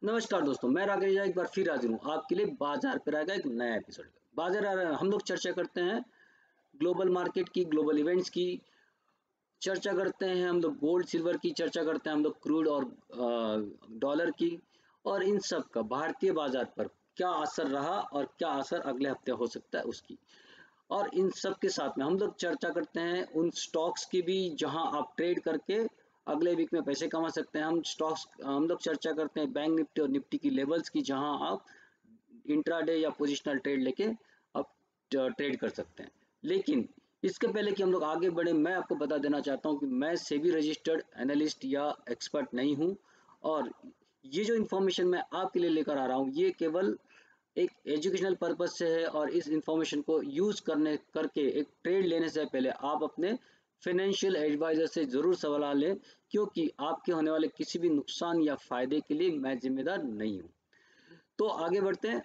नमस्कार दोस्तों, मैं राकेश एक बार फिर हाजिर हूँ आपके लिए बाजार पर आएगा एक नया एपिसोड। बाजार हम लोग चर्चा करते हैं ग्लोबल मार्केट की, ग्लोबल इवेंट्स की चर्चा करते हैं, हम लोग गोल्ड सिल्वर की चर्चा करते हैं, हम लोग क्रूड और डॉलर की, और इन सब का भारतीय बाजार पर क्या असर रहा और क्या असर अगले हफ्ते हो सकता है उसकी। और इन सब के साथ में हम लोग चर्चा करते हैं उन स्टॉक्स की भी जहां आप ट्रेड करके अगले वीक में पैसे कमा सकते हैं। हम लोग चर्चा करते हैं बैंक निफ्टी और निफ्टी की लेवल्स की, जहां आप इंट्राडे या पोजिशनल ट्रेड लेके आप ट्रेड कर सकते हैं। लेकिन इसके पहले कि हम लोग आगे बढ़े, मैं आपको बता देना चाहता हूं कि मैं सेबी रजिस्टर्ड एनालिस्ट या एक्सपर्ट नहीं हूं, और ये जो इन्फॉर्मेशन मैं आपके लिए लेकर आ रहा हूं ये केवल एक एजुकेशनल पर्पज से है, और इस इंफॉर्मेशन को यूज करने करके एक ट्रेड लेने से पहले आप अपने फाइनेंशियल एडवाइजर से जरूर सलाह लें, क्योंकि आपके होने वाले किसी भी नुकसान या फायदे के लिए मैं जिम्मेदार नहीं हूं। तो आगे बढ़ते हैं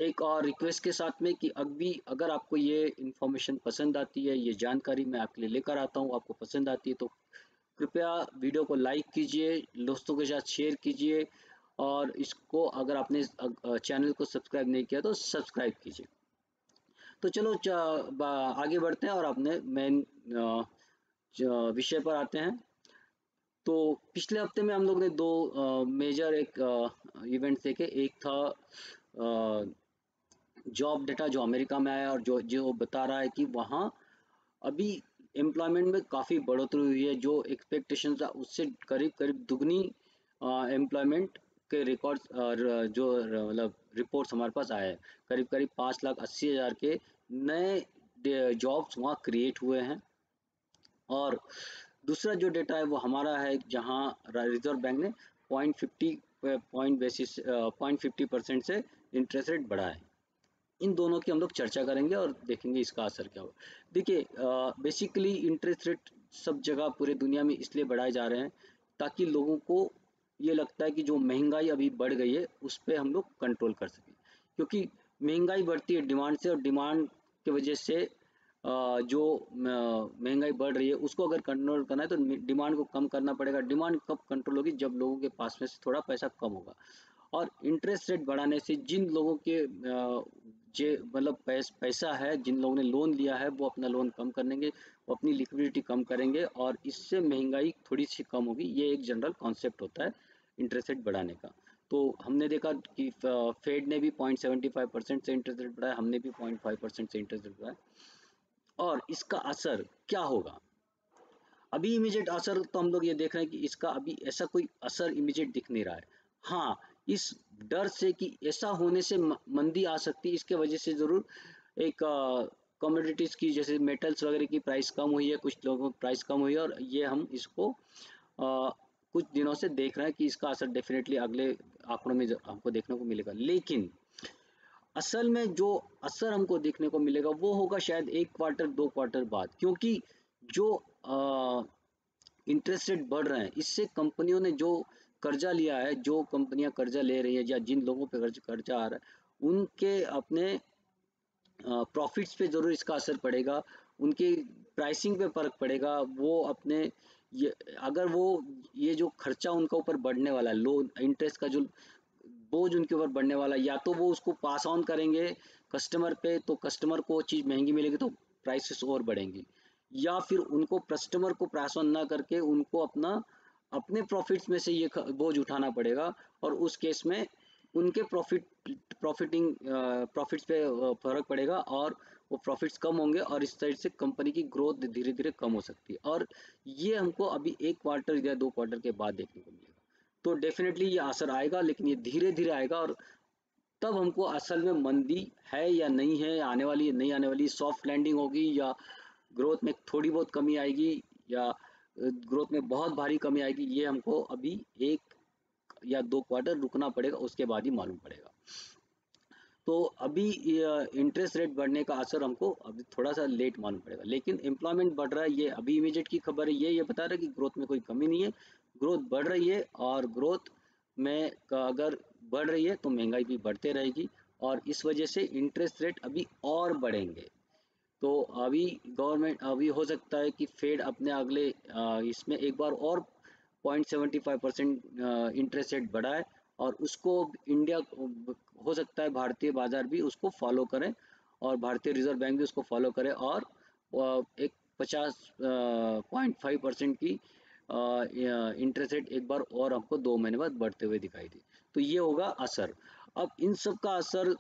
एक और रिक्वेस्ट के साथ में कि अभी अगर आपको ये इन्फॉर्मेशन पसंद आती है, ये जानकारी मैं आपके लिए लेकर आता हूँ, आपको पसंद आती है तो कृपया वीडियो को लाइक कीजिए, दोस्तों के साथ शेयर कीजिए, और इसको अगर आपने चैनल को सब्सक्राइब नहीं किया तो सब्सक्राइब कीजिए। तो चलो आगे बढ़ते हैं और अपने मेन विषय पर आते हैं। तो पिछले हफ्ते में हम लोग ने दो मेजर एक इवेंट देखे। एक था जॉब डेटा जो अमेरिका में आया, और जो जो बता रहा है कि वहाँ अभी एम्प्लॉयमेंट में काफ़ी बढ़ोतरी हुई है। जो एक्सपेक्टेशन था उससे करीब करीब दुगनी एम्प्लॉयमेंट के रिकॉर्ड्स जो मतलब रिपोर्ट्स हमारे पास आए हैं। करीब करीब 5,80,000 के नए जॉब्स वहाँ क्रिएट हुए हैं। और दूसरा जो डेटा है वो हमारा है, जहाँ रिजर्व बैंक ने 0.50% से इंटरेस्ट रेट बढ़ा है। इन दोनों की हम लोग चर्चा करेंगे और देखेंगे इसका असर क्या होगा। देखिए, बेसिकली इंटरेस्ट रेट सब जगह पूरे दुनिया में इसलिए बढ़ाए जा रहे हैं ताकि लोगों को ये लगता है कि जो महंगाई अभी बढ़ गई है उस पर हम लोग कंट्रोल कर सकें, क्योंकि महंगाई बढ़ती है डिमांड से, और डिमांड की वजह से जो महंगाई बढ़ रही है उसको अगर कंट्रोल करना है तो डिमांड को कम करना पड़ेगा। डिमांड कब कंट्रोल होगी? जब लोगों के पास में से थोड़ा पैसा कम होगा। और इंटरेस्ट रेट बढ़ाने से जिन लोगों के जे मतलब पैसा है, जिन लोगों ने लोन लिया है वो अपना लोन कम करेंगे, वो अपनी लिक्विडिटी कम करेंगे, और इससे महंगाई थोड़ी सी कम होगी। ये एक जनरल कॉन्सेप्ट होता है इंटरेस्ट रेट बढ़ाने का। तो हमने देखा कि फेड ने भी 0.75% से इंटरेस्ट रेट बढ़ाया, हमने भी 0.5% से इंटरेस्ट रेट बढ़ाया। और इसका असर क्या होगा? अभी इमीडिएट असर तो हम लोग ये देख रहे हैं कि इसका अभी ऐसा कोई असर इमीडिएट दिख नहीं रहा है। हाँ, इस डर से कि ऐसा होने से मंदी आ सकती है, इसके वजह से ज़रूर एक कमोडिटीज़ की जैसे मेटल्स वगैरह की प्राइस कम हुई है, कुछ लोगों की प्राइस कम हुई है, और ये हम इसको कुछ दिनों से देख रहे हैं कि इसका असर डेफिनेटली अगले आंकड़ों में हमको देखने को मिलेगा। लेकिन असल में जो असर हमको देखने को मिलेगा वो होगा शायद 1 क्वार्टर 2 क्वार्टर बाद, क्योंकि जो इंटरेस्ट रेट बढ़ रहे हैं इससे कंपनियों ने जो कर्जा लिया है, जो कंपनियां कर्जा ले रही है या जिन लोगों पे कर्जा आ रहा है उनके अपने प्रॉफिट्स पे ज़रूर इसका असर पड़ेगा, उनकी प्राइसिंग पे फ़र्क पड़ेगा। वो अपने ये अगर वो ये जो खर्चा उनका ऊपर बढ़ने वाला है, लोन इंटरेस्ट का जो बोझ उनके ऊपर बढ़ने वाला है, या तो वो उसको पास ऑन करेंगे कस्टमर पे, तो कस्टमर को चीज़ महंगी मिलेगी तो प्राइसेस और बढ़ेंगी, या फिर उनको कस्टमर को पास ऑन ना करके उनको अपने प्रॉफिट्स में से ये बोझ उठाना पड़ेगा, और उस केस में उनके प्रॉफिट्स पे फर्क पड़ेगा, और वो प्रॉफिट्स कम होंगे, और इस साइड से कंपनी की ग्रोथ धीरे धीरे कम हो सकती है। और ये हमको अभी 1 क्वार्टर या 2 क्वार्टर के बाद देखने को मिलेगा। तो डेफिनेटली ये असर आएगा, लेकिन ये धीरे धीरे आएगा, और तब हमको असल में मंदी है या नहीं है, आने वाली है नहीं आने वाली, सॉफ्ट लैंडिंग होगी या ग्रोथ में थोड़ी बहुत कमी आएगी, या ग्रोथ में बहुत भारी कमी आएगी, ये हमको अभी 1 या 2 क्वार्टर रुकना पड़ेगा, उसके बाद ही मालूम पड़ेगा। तो अभी इंटरेस्ट रेट बढ़ने का असर हमको अभी थोड़ा सा लेट मालूम पड़ेगा, लेकिन एम्प्लॉयमेंट बढ़ रहा है, ये अभी इमीडिएट की खबर है। ये बता रहा है कि ग्रोथ में कोई कमी नहीं है, ग्रोथ बढ़ रही है, और ग्रोथ में अगर बढ़ रही है तो महंगाई भी बढ़ते रहेगी, और इस वजह से इंटरेस्ट रेट अभी और बढ़ेंगे। तो अभी गवर्नमेंट अभी हो सकता है कि फेड अपने अगले इसमें एक बार और 0.75% इंटरेस्ट रेट बढ़ा है, और उसको इंडिया, हो सकता है भारतीय बाजार भी उसको फॉलो करें और भारतीय रिजर्व बैंक भी उसको फॉलो करे, और एक 50.5% की इंटरेस्ट रेट एक बार और हमको 2 महीने बाद बढ़ते हुए दिखाई दी। तो ये होगा असर। अब इन सब का असर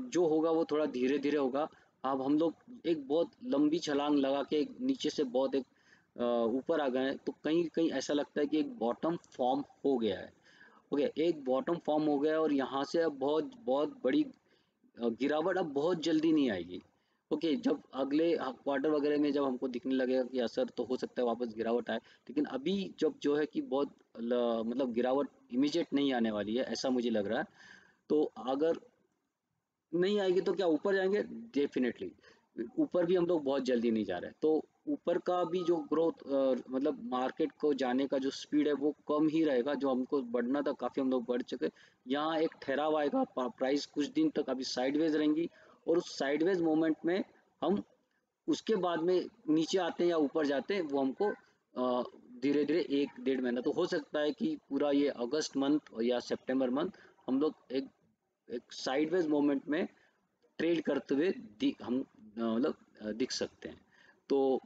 जो होगा वो थोड़ा धीरे धीरे होगा। अब हम लोग एक बहुत लंबी छलांग लगा के नीचे से बहुत एक ऊपर आ गए हैं, तो कहीं कहीं ऐसा लगता है कि एक बॉटम फॉर्म हो गया है। ओके, एक बॉटम फॉर्म हो गया है, और यहाँ से अब बहुत बहुत बड़ी गिरावट अब बहुत जल्दी नहीं आएगी। ओके, जब अगले क्वार्टर वगैरह में जब हमको दिखने लगेगा कि असर, तो हो सकता है वापस गिरावट आए, लेकिन अभी जब जो है कि बहुत मतलब गिरावट इमीडिएट नहीं आने वाली है, ऐसा मुझे लग रहा है। तो अगर नहीं आएगी तो क्या ऊपर जाएंगे? डेफिनेटली ऊपर भी हम लोग बहुत जल्दी नहीं जा रहे हैं, तो ऊपर का भी जो ग्रोथ मतलब मार्केट को जाने का जो स्पीड है वो कम ही रहेगा। जो हमको बढ़ना था काफ़ी हम लोग बढ़ चुके। यहाँ एक ठहराव आएगा, प्राइस कुछ दिन तक अभी साइडवेज रहेंगी, और उस साइडवेज मोमेंट में हम उसके बाद में नीचे आते हैं या ऊपर जाते हैं, वो हमको धीरे धीरे 1-1.5 महीना तो हो सकता है कि पूरा ये अगस्त मंथ या सितंबर मंथ हम लोग एक साइडवेज मोमेंट में ट्रेड करते हुए हम मतलब दिख सकते हैं। तो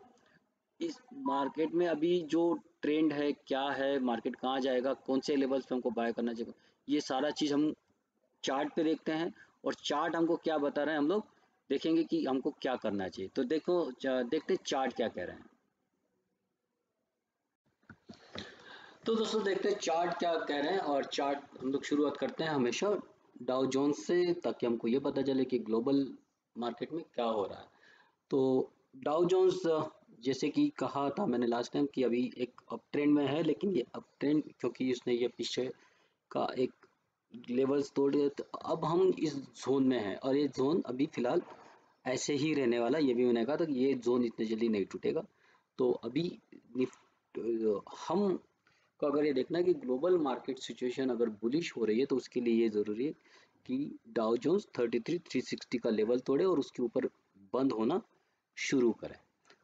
इस मार्केट में अभी जो ट्रेंड है, क्या है, मार्केट कहाँ जाएगा, कौन से लेवल्स पे हमको बाय करना चाहिए, ये सारा चीज़ हम चार्ट पे देखते हैं। और चार्ट हमको क्या बता रहे हैं, हम लोग देखेंगे कि हमको क्या करना चाहिए। तो देखो, देखते हैं चार्ट क्या कह रहे हैं। तो दोस्तों देखते हैं चार्ट क्या कह रहे हैं, और चार्ट हम लोग शुरुआत करते हैं हमेशा डाउ जोन्स से, ताकि हमको ये पता चले कि ग्लोबल मार्केट में क्या हो रहा है। तो डाउ जोन्स, जैसे कि कहा था मैंने लास्ट टाइम, कि अभी एक अप ट्रेंड में है, लेकिन ये अप ट्रेंड क्योंकि इसने ये पीछे का एक लेवल्स तोड़ दिए, तो अब हम इस जोन में हैं, और ये जोन अभी फिलहाल ऐसे ही रहने वाला। ये भी मैंने कहा था कि ये जोन इतने जल्दी नहीं टूटेगा। तो अभी हम को अगर ये देखना है कि ग्लोबल मार्केट सिचुएशन अगर बुलिश हो रही है, तो उसके लिए ये ज़रूरी है कि डाउ जोन्स 33,360 का लेवल तोड़े और उसके ऊपर बंद होना शुरू करें।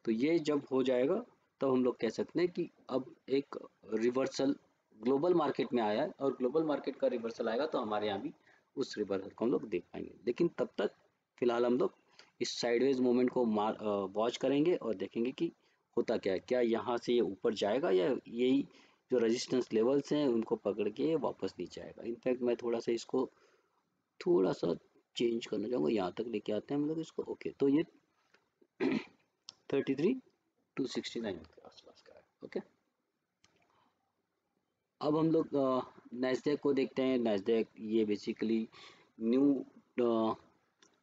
तो ये जब हो जाएगा, तब हम लोग कह सकते हैं कि अब एक रिवर्सल ग्लोबल मार्केट में आया है, और ग्लोबल मार्केट का रिवर्सल आएगा तो हमारे यहाँ भी उस रिवर्सल को हम लोग देख पाएंगे। लेकिन तब तक फिलहाल हम लोग इस साइडवेज मूवमेंट को वॉच करेंगे और देखेंगे कि होता क्या है, क्या यहाँ से ये ऊपर जाएगा, या यही जो रेजिस्टेंस लेवल्स हैं उनको पकड़ के ये वापस नीचे आएगा। इनफैक्ट मैं थोड़ा सा इसको थोड़ा सा चेंज करना चाहूँगा, यहाँ तक लेके आते हैं हम लोग इसको। ओके, तो ये 33,269 के आसपास का है। ओके, अब हम लोग नैस्डैक को देखते हैं। नैस्डैक ये बेसिकली न्यू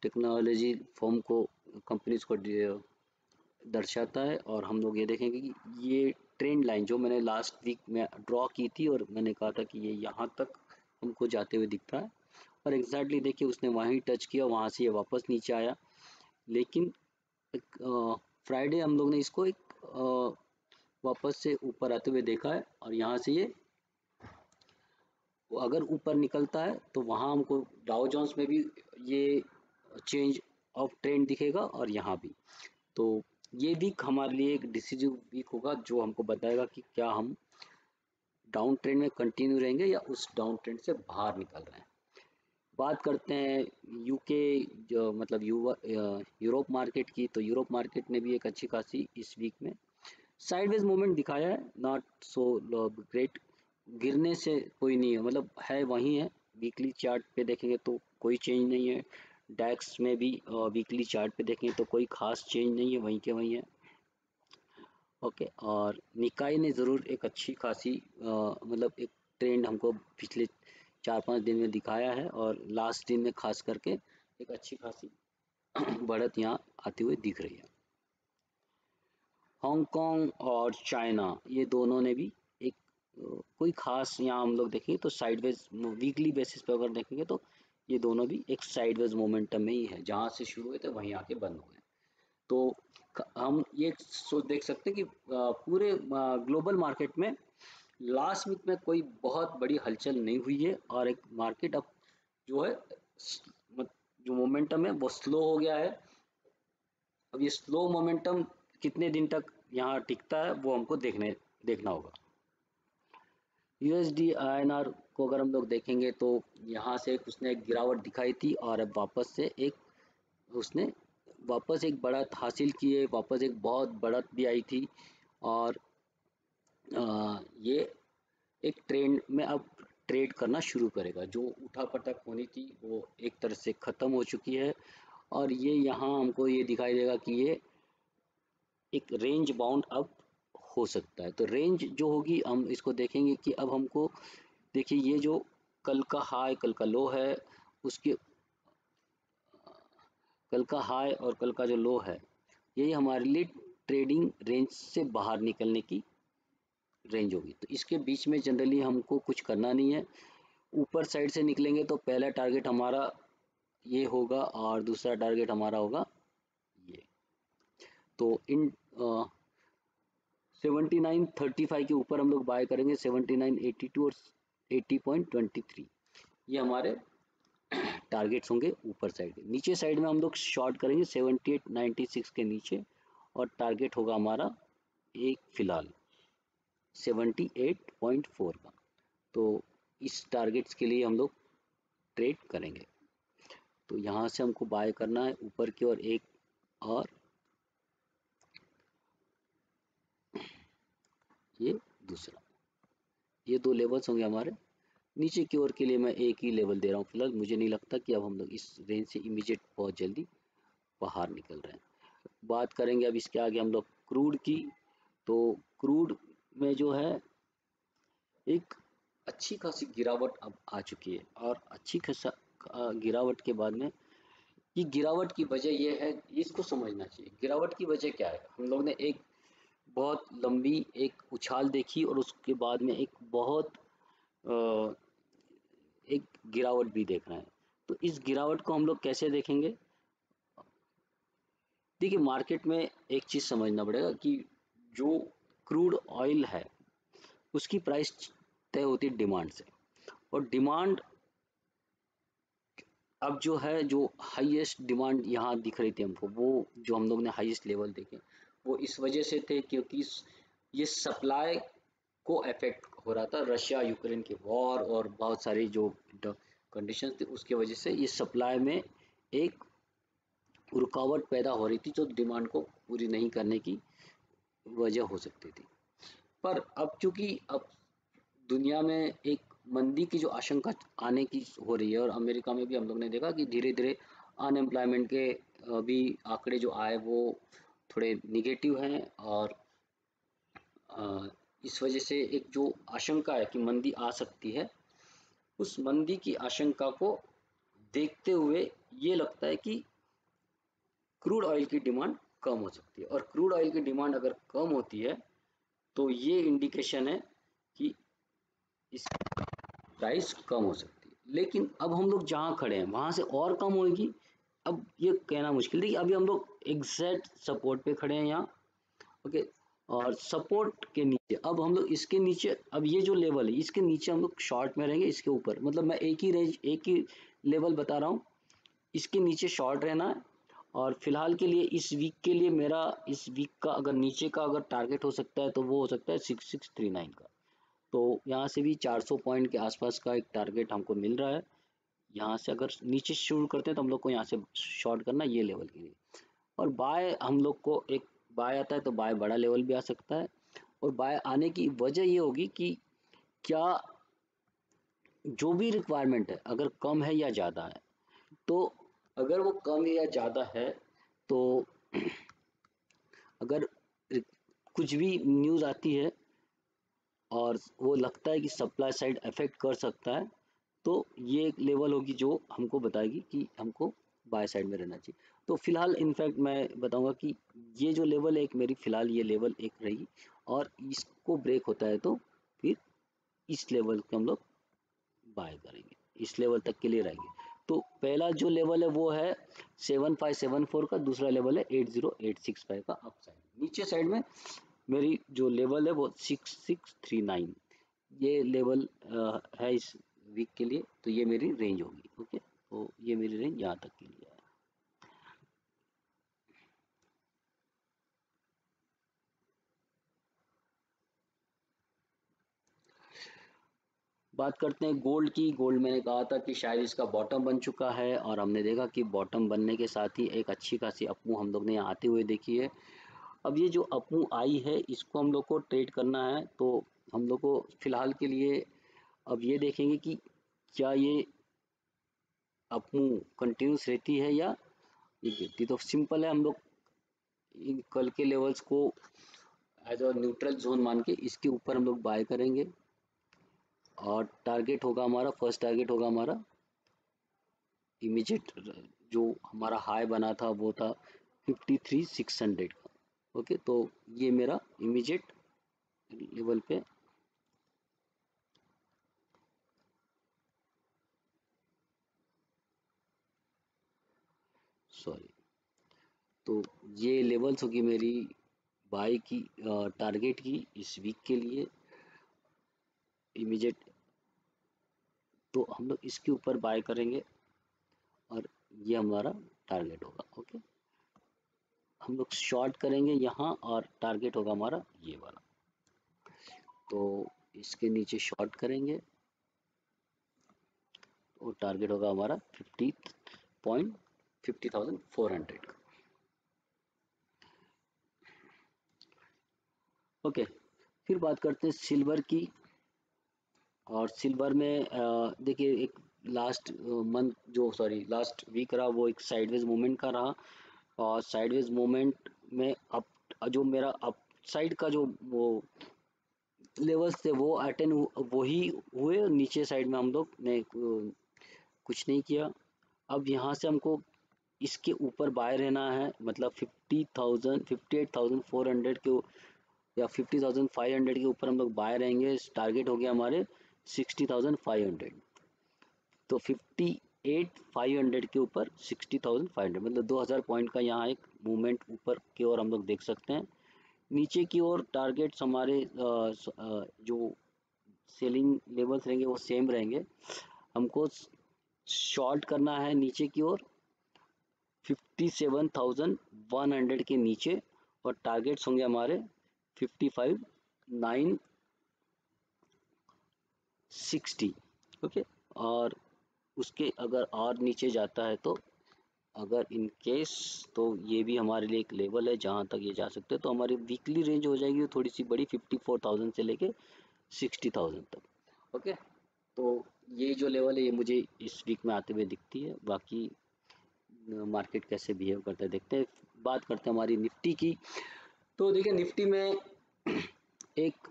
टेक्नोलॉजी फॉर्म को, कंपनीज को दर्शाता है। और हम लोग ये देखेंगे कि ये ट्रेंड लाइन जो मैंने लास्ट वीक में ड्रॉ की थी, और मैंने कहा था कि ये यहाँ तक हमको जाते हुए दिखता है, और एग्जैक्टली देखिए उसने वहीं टच किया, वहाँ से ये वापस नीचे आया। लेकिन फ्राइडे हम लोग ने इसको एक वापस से ऊपर आते हुए देखा है, और यहाँ से ये अगर ऊपर निकलता है तो वहाँ हमको डाउ जोन्स में भी ये चेंज ऑफ ट्रेंड दिखेगा, और यहाँ भी। तो ये वीक हमारे लिए एक डिसीजिव वीक होगा, जो हमको बताएगा कि क्या हम डाउन ट्रेंड में कंटिन्यू रहेंगे या उस डाउन ट्रेंड से बाहर निकल रहे हैं। बात करते हैं यूके, जो मतलब यूरोप मार्केट की। तो यूरोप मार्केट ने भी एक अच्छी खासी इस वीक में साइडवेज मूवमेंट दिखाया है, नॉट सो ग्रेट। गिरने से कोई नहीं है, मतलब है वही है। वीकली चार्ट पे देखेंगे तो कोई चेंज नहीं है। डैक्स में भी वीकली चार्ट पे देखेंगे तो कोई खास चेंज नहीं है, वहीं के वहीं है। ओके, और निकाई ने ज़रूर एक अच्छी खासी मतलब एक ट्रेंड हमको पिछले 4-5 दिन में दिखाया है, और लास्ट दिन में खास करके एक अच्छी खासी बढ़त यहाँ आती हुई दिख रही है। हांगकांग और चाइना, ये दोनों ने भी एक कोई खास, यहाँ हम लोग देखेंगे तो साइडवेज वीकली बेसिस पे अगर देखेंगे तो ये दोनों भी एक साइडवेज मोमेंटम में ही है, जहाँ से शुरू हुए थे वहीं आके बंद हुए। तो हम ये देख सकते हैं कि पूरे ग्लोबल मार्केट में लास्ट वीक में कोई बहुत बड़ी हलचल नहीं हुई है, और एक मार्केट अब जो है जो मोमेंटम है वो स्लो हो गया है। अब ये स्लो मोमेंटम कितने दिन तक यहाँ टिकता है वो हमको देखना होगा। यूएसडी आईएनआर को अगर हम लोग देखेंगे तो यहाँ से उसने एक गिरावट दिखाई थी और अब वापस से एक उसने वापस एक बढ़त हासिल की है, वापस एक बहुत बढ़त भी आई थी और ये एक ट्रेंड में अब ट्रेड करना शुरू करेगा। जो उठापटक होनी थी वो एक तरह से ख़त्म हो चुकी है और ये यहाँ हमको ये दिखाई देगा कि ये एक रेंज बाउंड अब हो सकता है। तो रेंज जो होगी हम इसको देखेंगे कि अब हमको देखिए ये जो कल का हाई कल का लो है उसके कल का हाई और कल का जो लो है यही हमारे लिए ट्रेडिंग रेंज से बाहर निकलने की रेंज होगी। तो इसके बीच में जनरली हमको कुछ करना नहीं है। ऊपर साइड से निकलेंगे तो पहला टारगेट हमारा ये होगा और दूसरा टारगेट हमारा होगा ये। तो इन 79.35 के ऊपर हम लोग बाय करेंगे 79.82 और 80.23 ये हमारे टारगेट्स होंगे ऊपर साइड के। नीचे साइड में हम लोग शॉर्ट करेंगे 78.96 के नीचे और टारगेट होगा हमारा एक फिलहाल 78.4 का। तो इस टारगेट्स के लिए हम लोग ट्रेड करेंगे। तो यहाँ से हमको बाय करना है ऊपर की ओर एक और ये दूसरा, ये दो लेवल्स होंगे हमारे। नीचे की ओर के लिए मैं एक ही लेवल दे रहा हूँ फिलहाल। मुझे नहीं लगता कि अब हम लोग इस रेंज से इमीडिएट बहुत जल्दी बाहर निकल रहे हैं। बात करेंगे अब इसके आगे हम लोग क्रूड की। तो क्रूड में जो है एक अच्छी खासी गिरावट अब आ चुकी है और अच्छी खासा गिरावट के बाद में ये गिरावट की वजह ये है, इसको समझना चाहिए। गिरावट की वजह क्या है? हम लोग ने एक बहुत लंबी एक उछाल देखी और उसके बाद में एक बहुत अ, एक गिरावट भी देख रहे हैं। तो इस गिरावट को हम लोग कैसे देखेंगे? देखिए मार्केट में एक चीज़ समझना पड़ेगा कि जो क्रूड ऑयल है उसकी प्राइस तय होती है डिमांड से और डिमांड अब जो है जो हाईएस्ट डिमांड यहाँ दिख रही थी हमको, वो जो हम लोग ने हाईएस्ट लेवल देखे वो इस वजह से थे क्योंकि ये सप्लाई को अफेक्ट हो रहा था। रशिया यूक्रेन के वॉर और बहुत सारी जो कंडीशंस थी उसके वजह से ये सप्लाई में एक रुकावट पैदा हो रही थी जो डिमांड को पूरी नहीं करने की वजह हो सकती थी। पर अब चूंकि अब दुनिया में एक मंदी की जो आशंका आने की हो रही है और अमेरिका में भी हम लोग ने देखा कि धीरे धीरे अनएम्प्लॉयमेंट के भी आंकड़े जो आए वो थोड़े निगेटिव हैं और इस वजह से एक जो आशंका है कि मंदी आ सकती है उस मंदी की आशंका को देखते हुए ये लगता है कि क्रूड ऑयल की डिमांड कम हो सकती है और क्रूड ऑयल की डिमांड अगर कम होती है तो ये इंडिकेशन है कि इस प्राइस कम हो सकती है। लेकिन अब हम लोग जहाँ खड़े हैं वहाँ से और कम होगी अब ये कहना मुश्किल। देखिए अभी हम लोग एग्जैक्ट सपोर्ट पे खड़े हैं यहाँ, ओके। और सपोर्ट के नीचे अब हम लोग इसके नीचे, अब ये जो लेवल है इसके नीचे हम लोग शॉर्ट में रहेंगे। इसके ऊपर मतलब मैं एक ही रेंज एक ही लेवल बता रहा हूँ, इसके नीचे शॉर्ट रहना है। और फिलहाल के लिए इस वीक के लिए मेरा इस वीक का अगर नीचे का अगर टारगेट हो सकता है तो वो हो सकता है 6639 का। तो यहाँ से भी 400 पॉइंट के आसपास का एक टारगेट हमको मिल रहा है। यहाँ से अगर नीचे शुरू करते हैं तो हम लोग को यहाँ से शॉर्ट करना ये लेवल के लिए। और बाय हम लोग को एक बाय आता है तो बाय बड़ा लेवल भी आ सकता है। और बाय आने की वजह ये होगी कि क्या जो भी रिक्वायरमेंट है अगर कम है या ज़्यादा है, तो अगर वो कम या ज़्यादा है तो अगर कुछ भी न्यूज़ आती है और वो लगता है कि सप्लाई साइड अफेक्ट कर सकता है तो ये एक लेवल होगी जो हमको बताएगी कि हमको बाय साइड में रहना चाहिए। तो फिलहाल इनफैक्ट मैं बताऊंगा कि ये जो लेवल है एक मेरी फिलहाल ये लेवल एक रहेगी और इसको ब्रेक होता है तो फिर इस लेवल को हम लोग बाय करेंगे, इस लेवल तक के लिए रहेंगे। तो पहला जो लेवल है वो है 7574 का, दूसरा लेवल है 80865 का अप साइड। नीचे साइड में मेरी जो लेवल है वो 6639 ये लेवल है इस वीक के लिए। तो ये मेरी रेंज होगी, ओके। तो ये मेरी रेंज यहाँ तक के लिए है। बात करते हैं गोल्ड की। गोल्ड मैंने कहा था कि शायद इसका बॉटम बन चुका है और हमने देखा कि बॉटम बनने के साथ ही एक अच्छी खासी अपमूव हम लोग ने यहाँ आते हुए देखी है। अब ये जो अपमूव आई है इसको हम लोग को ट्रेड करना है, तो हम लोग को फिलहाल के लिए अब ये देखेंगे कि क्या ये अपमूव कंटिन्यूस रहती है या ये गिरती। तो सिंपल है, हम लोग इन कल के लेवल्स को एज अ न्यूट्रल जोन मान के इसके ऊपर हम लोग बाय करेंगे और टारगेट होगा हमारा, फर्स्ट टारगेट होगा हमारा इमीडिएट, जो हमारा हाई बना था वो था 53,600 का। ओके, तो ये मेरा इमीडिएट लेवल पे सॉरी, तो ये लेवल्स होगी मेरी बाय की टारगेट की इस वीक के लिए इमीडिएट। तो हम लोग इसके ऊपर बाय करेंगे और ये हमारा टारगेट होगा। ओके, हम लोग शॉर्ट करेंगे यहाँ और टारगेट होगा हमारा ये वाला, तो इसके नीचे शॉर्ट करेंगे और टारगेट होगा हमारा 50,400 का। ओके, फिर बात करते हैं सिल्वर की। और सिल्वर में देखिए एक लास्ट मंथ जो सॉरी लास्ट वीक रहा वो एक साइडवेज मूवमेंट का रहा, और साइडवेज मूवमेंट में अप जो मेरा अप साइड का जो वो लेवल्स थे वो अटेंड वही हुए, और नीचे साइड में हम लोग ने कुछ नहीं किया। अब यहाँ से हमको इसके ऊपर बाय रहना है, मतलब 58,400 के या 50,500 के ऊपर हम लोग बाय रहेंगे। टारगेट हो गया हमारे 60,500, तो 58,500 के ऊपर 60,500, मतलब 2,000 पॉइंट का यहाँ एक मूवमेंट ऊपर की ओर हम लोग देख सकते हैं। नीचे की ओर टारगेट्स हमारे जो सेलिंग लेवल्स रहेंगे वो सेम रहेंगे। हमको शॉर्ट करना है नीचे की ओर 57,100 के नीचे, और टारगेट्स होंगे हमारे 55,960। ओके, और उसके अगर और नीचे जाता है तो अगर इन केस, तो ये भी हमारे लिए एक लेवल है जहाँ तक ये जा सकते हैं। तो हमारी वीकली रेंज हो जाएगी थोड़ी सी बड़ी, 54,000 से लेके 60,000 तक। ओके, तो ये जो लेवल है ये मुझे इस वीक में आते हुए दिखती है। बाकी मार्केट कैसे बिहेव करता है देखते हैं। बात करते हैं हमारी निफ्टी की। तो देखिए निफ्टी में एक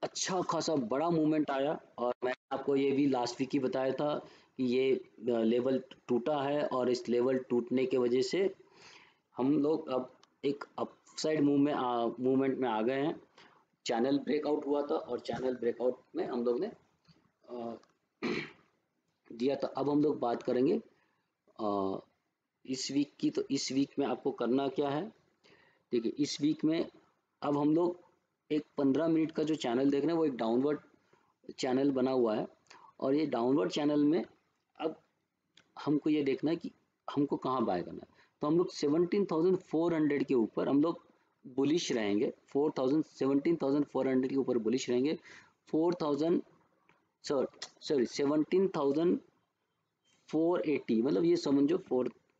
अच्छा खासा बड़ा मूवमेंट आया, और मैंने आपको ये भी लास्ट वीक ही बताया था कि ये लेवल टूटा है, और इस लेवल टूटने के वजह से हम लोग अब एक अपसाइड मूवमेंट में आ गए हैं। चैनल ब्रेकआउट हुआ था और चैनल ब्रेकआउट में हम लोग ने अ, दिया था। अब हम लोग बात करेंगे अ, इस वीक की। तो इस वीक में आपको करना क्या है, देखिए इस वीक में अब हम लोग एक 15 मिनट का जो चैनल देख रहे हैं वो एक डाउनवर्ड चैनल बना हुआ है, और ये डाउनवर्ड चैनल में अब हमको ये देखना है कि हमको कहाँ बाय करना है। तो हम लोग 17,400 के ऊपर हम लोग बुलिश रहेंगे, 17,400 के ऊपर बुलिश रहेंगे। 4,000 सॉरी 17,480, मतलब ये समझो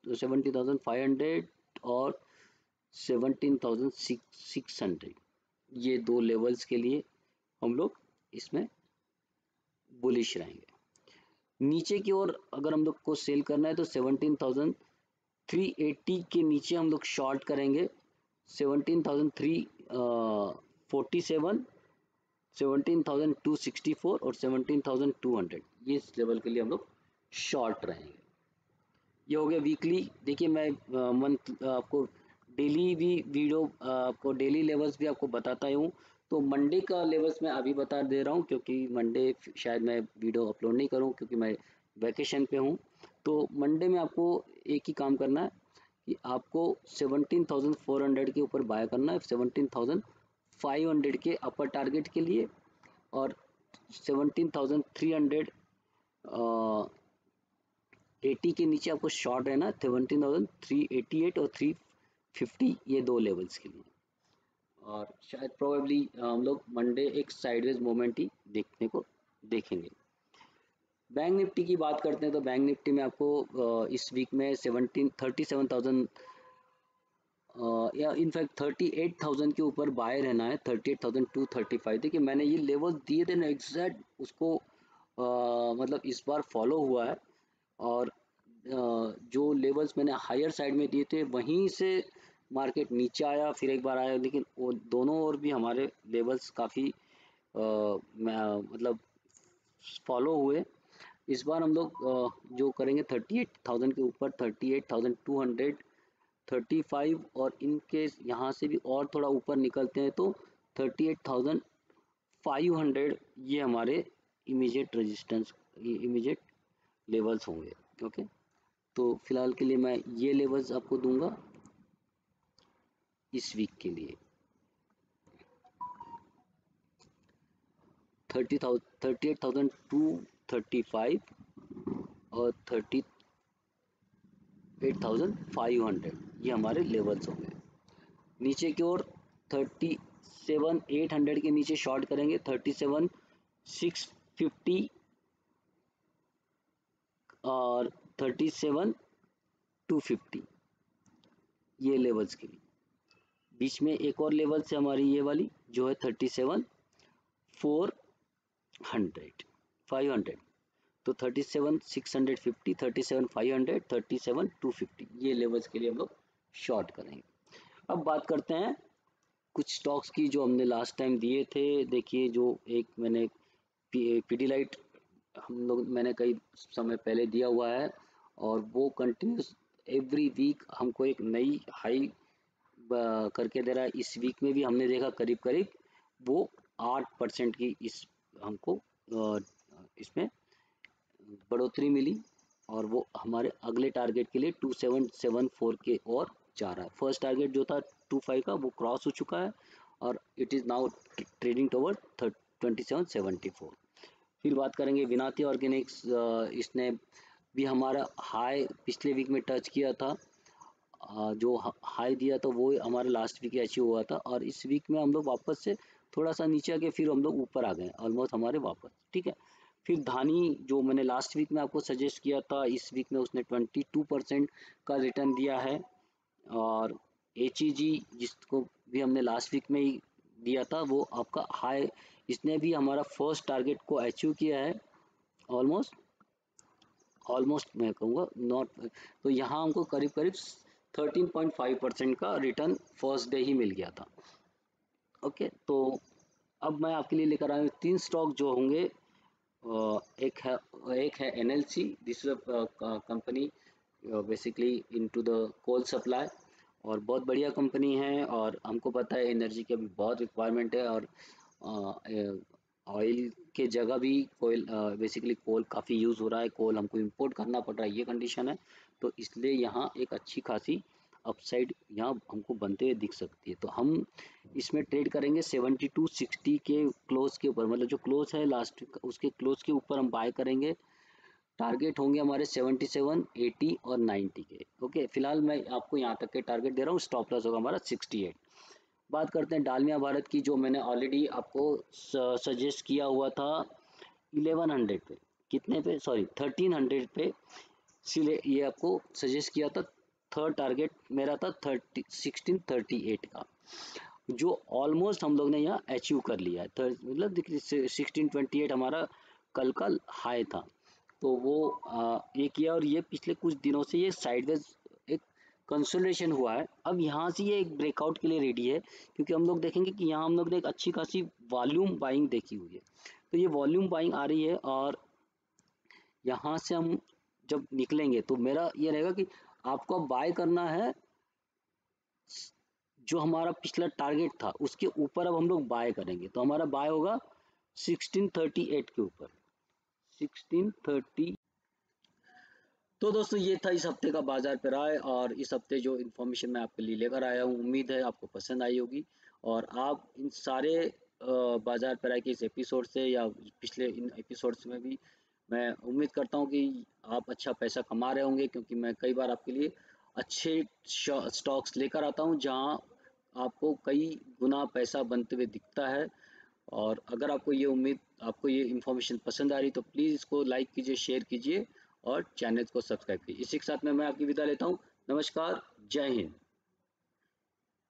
17,500 और 17,600, ये दो लेवल्स के लिए हम लोग इसमें बुलिश रहेंगे। नीचे की ओर अगर हम लोग को सेल करना है तो 17,380 के नीचे हम लोग शॉर्ट करेंगे। 17,347, 17,264 और 17,200, ये इस लेवल के लिए हम लोग शॉर्ट रहेंगे। ये हो गया वीकली। देखिए मैं मंथ आपको डेली भी वीडियो आपको डेली लेवल्स भी आपको बताता हूँ। तो मंडे का लेवल्स मैं अभी बता दे रहा हूँ, क्योंकि मंडे शायद मैं वीडियो अपलोड नहीं करूँ क्योंकि मैं वैकेशन पे हूँ। तो मंडे में आपको एक ही काम करना है कि आपको 17,400 के ऊपर बाय करना है, 17,500 के अपर टारगेट के लिए, और 17,380 के नीचे आपको शॉर्ट रहना है, 17,388 और 350, ये दो लेवल्स के लिए। और शायद प्रोबेबली हम लोग मंडे एक साइडवेज मोमेंट ही देखने को देखेंगे। बैंक निफ्टी की बात करते हैं तो बैंक निफ्टी में आपको इस वीक में 37,000 या इनफैक्ट 38,000 के ऊपर बाय रहना है। 38,235 देखिए मैंने ये लेवल दिए थे ना एग्जैक्ट उसको मतलब इस बार फॉलो हुआ है। और जो लेवल्स मैंने हायर साइड में दिए थे वहीं से मार्केट नीचे आया, फिर एक बार आया, लेकिन वो दोनों और भी हमारे लेवल्स काफ़ी मतलब फॉलो हुए। इस बार हम लोग जो करेंगे 38,000 के ऊपर 38,235, और इनके यहाँ से भी और थोड़ा ऊपर निकलते हैं तो 38,500 ये हमारे इमीडिएट रेजिस्टेंस, इमीडिएट लेवल्स होंगे। ओके, तो फिलहाल के लिए मैं ये लेवल्स आपको दूंगा इस वीक के लिए। 38,235 और 38,500 ये हमारे लेवल्स होंगे। नीचे की ओर 37,800 के नीचे शॉर्ट करेंगे, 37,650 और 37,250 ये लेवल्स के लिए। बीच में एक और लेवल से हमारी ये वाली जो है 37,500 तो 37,650, 37,500, 37,250 ये लेवल्स के लिए हम लोग शॉर्ट करेंगे। अब बात करते हैं कुछ स्टॉक्स की जो हमने लास्ट टाइम दिए थे। देखिए जो एक मैंने पीडीलाइट हम लोग मैंने कई समय पहले दिया हुआ है और वो कंटिन्यूस एवरी वीक हमको एक नई हाई करके दे रहा है। इस वीक में भी हमने देखा करीब करीब वो 8% की इस हमको इसमें बढ़ोतरी मिली, और वो हमारे अगले टारगेट के लिए 2774 के और जा रहा है। फर्स्ट टारगेट जो था 25 का वो क्रॉस हो चुका है और it is now trading toward 2774। फिर बात करेंगे विनाती ऑर्गेनिक्स, इसने भी हमारा हाई पिछले वीक में टच किया था। जो हाई दिया था वो हमारा लास्ट वीक अचीव हुआ था, और इस वीक में हम लोग वापस से थोड़ा सा नीचे आ गए, फिर हम लोग ऊपर आ गए ऑलमोस्ट हमारे वापस। ठीक है, फिर धानी जो मैंने लास्ट वीक में आपको सजेस्ट किया था, इस वीक में उसने 22% का रिटर्न दिया है। और HEG जिसको भी हमने लास्ट वीक में ही दिया था वो आपका हाई, इसने भी हमारा फर्स्ट टारगेट को अचीव किया है ऑलमोस्ट मैं कहूँगा नॉट। तो यहाँ हमको करीब करीब 13.5% का रिटर्न फर्स्ट डे ही मिल गया था। ओके, तो अब मैं आपके लिए लेकर आया हूँ 3 स्टॉक जो होंगे। एक है NLC, this is company basically into the coal supply, और बहुत बढ़िया कंपनी है, और हमको पता है एनर्जी की अभी बहुत रिक्वायरमेंट है, और ऑयल के जगह भी कोयल बेसिकली कोल काफ़ी यूज़ हो रहा है, कोल हमको इंपोर्ट करना पड़ रहा है, ये कंडीशन है। तो इसलिए यहाँ एक अच्छी खासी अपसाइड यहाँ हमको बनते हुए दिख सकती है। तो हम इसमें ट्रेड करेंगे 7260 के क्लोज के ऊपर, मतलब जो क्लोज है लास्ट उसके क्लोज के ऊपर हम बाय करेंगे। टारगेट होंगे हमारे 77, 80 और 90 के। ओके, फिलहाल मैं आपको यहाँ तक के टारगेट दे रहा हूँ। स्टॉप लॉस होगा हमारा 68। बात करते हैं डालमिया भारत की, जो मैंने ऑलरेडी आपको सजेस्ट किया हुआ था 1100 पे, कितने पे, सॉरी 1300 पे, इसलिए ये आपको सजेस्ट किया था। थर्ड टारगेट मेरा था 1638 का, जो ऑलमोस्ट हम लोग ने यहाँ अचीव कर लिया है। मतलब देखिए 1628 हमारा कल का हाई था, तो वो ये किया, और ये पिछले कुछ दिनों से ये साइडवेज एक कंसोलिडेशन हुआ है। अब यहाँ से ये एक ब्रेकआउट के लिए रेडी है, क्योंकि हम लोग देखेंगे कि यहाँ हम लोग ने एक अच्छी खासी वॉल्यूम बाइंग देखी हुई है। तो ये वॉल्यूम बाइंग आ रही है, और यहाँ से हम जब निकलेंगे तो मेरा ये रहेगा कि आपको अब बाय करना है जो हमारा पिछला टारगेट था उसके ऊपर। अब हम लोग बाय करेंगे तो हमारा बाय होगा 1638 के ऊपर, 1630। तो दोस्तों ये था इस हफ्ते का बाजार पे राय, और इस हफ्ते जो इन्फॉर्मेशन मैं आपके लिए लेकर आया हूँ, उम्मीद है आपको पसंद आई होगी। और आप इन सारे बाजार पे राय के इस एपिसोड से या पिछले इन एपिसोड्स में भी मैं उम्मीद करता हूँ कि आप अच्छा पैसा कमा रहे होंगे, क्योंकि मैं कई बार आपके लिए अच्छे स्टॉक्स लेकर आता हूँ जहाँ आपको कई गुना पैसा बनते हुए दिखता है। और अगर आपको ये उम्मीद आपको ये इन्फॉर्मेशन पसंद आ रही तो प्लीज़ इसको लाइक कीजिए, शेयर कीजिए और चैनल को सब्सक्राइब कीजिए। इसी के साथ में मैं आपकी विदा लेता हूँ। नमस्कार, जय हिंद।